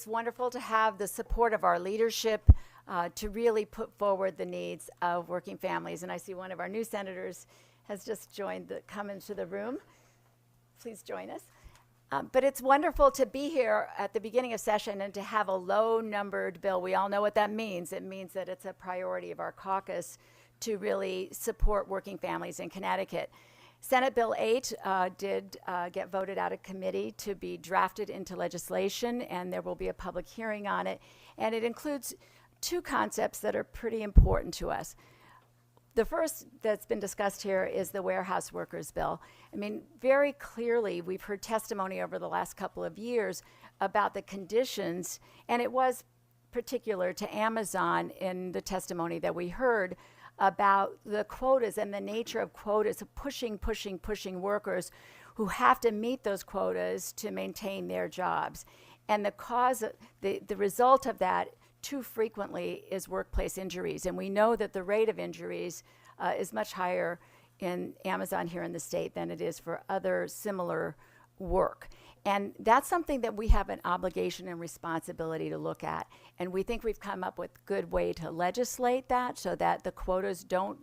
It's wonderful to have the support of our leadership to really put forward the needs of working families. And I see one of our new senators has just come into the room. Please join us. But it's wonderful to be here at the beginning of session and to have a low-numbered bill. We all know what that means. It means that it's a priority of our caucus to really support working families in Connecticut. Senate Bill 8 did get voted out of committee to be drafted into legislation, and there will be a public hearing on it. And it includes two concepts that are pretty important to us. The first that's been discussed here is the warehouse workers bill. I mean, very clearly, we've heard testimony over the last couple of years about the conditions, and it was particular to Amazon in the testimony that we heard about the quotas and the nature of quotas of pushing workers who have to meet those quotas to maintain their jobs. And the result of that too frequently is workplace injuries. And we know that the rate of injuries is much higher in Amazon here in the state than it is for other similar work. And that's something that we have an obligation and responsibility to look at. And we think we've come up with a good way to legislate that so that the quotas don't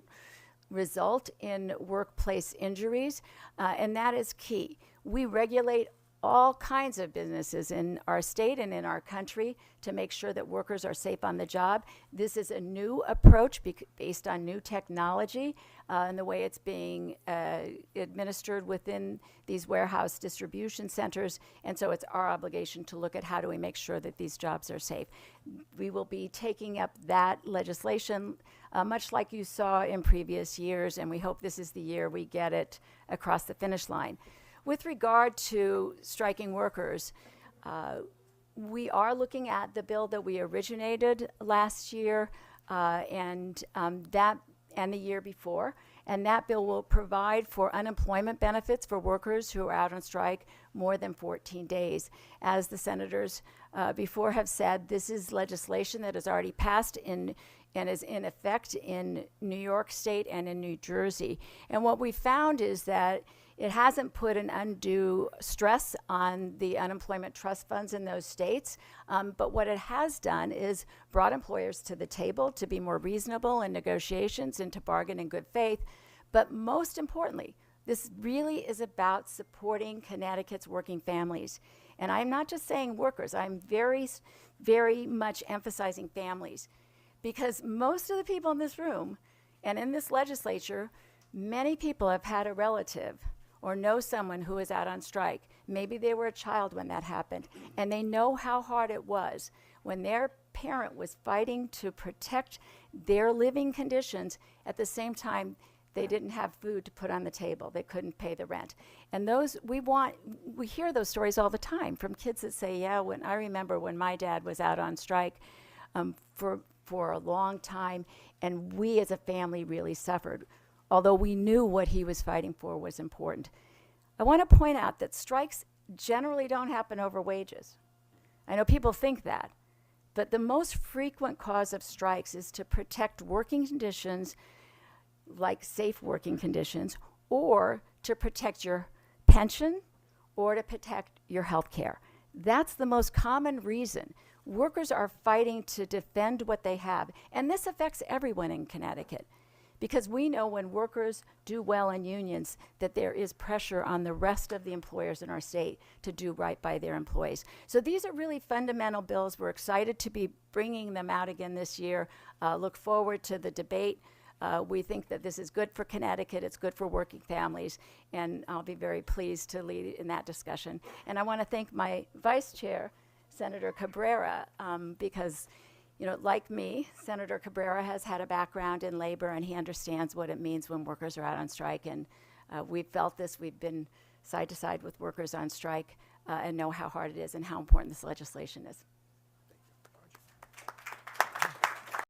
result in workplace injuries. And that is key. We regulate all kinds of businesses in our state and in our country to make sure that workers are safe on the job. This is a new approach based on new technology and the way it's being administered within these warehouse distribution centers. And so it's our obligation to look at how do we make sure that these jobs are safe. We will be taking up that legislation much like you saw in previous years, and we hope this is the year we get it across the finish line. With regard to striking workers, we are looking at the bill that we originated last year and the year before, and that bill will provide for unemployment benefits for workers who are out on strike more than 14 days. As the senators before have said, this is legislation that has already passed and is in effect in New York State and in New Jersey. And what we found is that it hasn't put an undue stress on the unemployment trust funds in those states, but what it has done is brought employers to the table to be more reasonable in negotiations and to bargain in good faith. But most importantly, this really is about supporting Connecticut's working families. And I'm not just saying workers, I'm very, very much emphasizing families, because most of the people in this room and in this legislature, many people have had a relative or know someone who is out on strike. Maybe they were a child when that happened, and they know how hard it was when their parent was fighting to protect their living conditions. At the same time, they didn't have food to put on the table. They couldn't pay the rent. And we hear those stories all the time from kids that say, yeah, I remember when my dad was out on strike for a long time, and we as a family really suffered, although we knew what he was fighting for was important. I want to point out that strikes generally don't happen over wages. I know people think that, but the most frequent cause of strikes is to protect working conditions, like safe working conditions, or to protect your pension, or to protect your health care. That's the most common reason. Workers are fighting to defend what they have, and this affects everyone in Connecticut, because we know when workers do well in unions that there is pressure on the rest of the employers in our state to do right by their employees. So these are really fundamental bills. We're excited to be bringing them out again this year. Look forward to the debate. We think that this is good for Connecticut, it's good for working families, and I'll be very pleased to lead in that discussion. And I want to thank my vice chair, Senator Cabrera, because like me, Senator Cabrera has had a background in labor, and he understands what it means when workers are out on strike. And we've felt this. We've been side to side with workers on strike and know how hard it is and how important this legislation is.